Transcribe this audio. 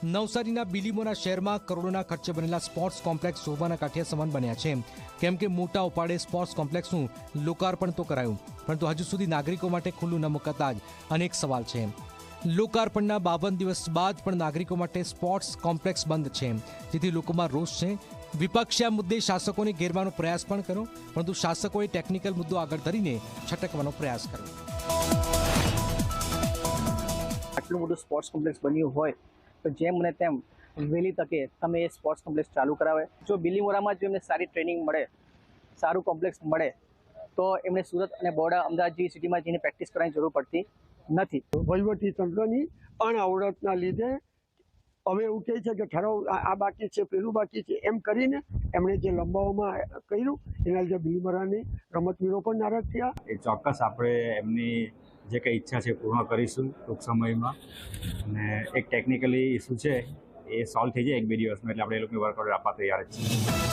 નવસારીના બિલીમોરા શહેરમાં કરોડોના ખર્ચે બનેલા સ્પોર્ટ્સ કોમ્પ્લેક્સ શોભાના કાંઠે સમાન બન્યા છે, કેમ કે મોટા ઉપાડે સ્પોર્ટ્સ કોમ્પ્લેક્સનું લોકાર્પણ તો કરાયું, પરંતુ હજુ સુધી નાગરિકો માટે ખુલ્લું ન મુકાતા જ અનેક સવાલ છે. લોકાર્પણના 52 દિવસ બાદ પણ નાગરિકો માટે સ્પોર્ટ્સ કોમ્પ્લેક્સ બંધ છે, જેથી લોકોમાં રોષ છે. વિપક્ષે આ મુદ્દે શાસકોને ઘેરવાનો પ્રયાસ પણ કર્યો, પરંતુ શાસકોએ ટેકનિકલ મુદ્દો આગળ ધરીને છટકવાનો પ્રયાસ કર્યો. આટલું મોટું સ્પોર્ટ્સ કોમ્પ્લેક્સ બન્યું હોય તો જેમ મને તેમ વહેલી તકે તમે એ સ્પોર્ટ્સ કોમ્પ્લેક્સ ચાલુ કરાવે. જો બિલીમોરામાં જો એમને સારી ટ્રેનિંગ મળે, સારું કોમ્પ્લેક્સ મળે, તો એમને સુરત અને બરોડા, અમદાવાદ જેવી સિટીમાં જઈને પ્રેક્ટિસ કરવાની જરૂર પડતી નથી. વહીવટી તંત્રની અણઆવડતના લીધે હવે એવું કહે છે કે ઠરાવ આ બાકી છે, પેલું બાકી છે, એમ કરીને એમણે જે લંબાવવામાં કર્યું એના લીધે બિલીમોરાની રમતવીરો પણ નારાજ થયા. એ ચોક્કસ આપણે એમની જે કંઈ ઈચ્છા છે પૂર્ણ કરીશું ટૂંક સમયમાં. અને એક ટેકનિકલી ઇસ્યુ છે એ સોલ્વ થઈ જાય 1-2 દિવસમાં, એટલે આપણે એ લોકોને વર્ક ઓર્ડર આપવા તૈયાર જ છીએ.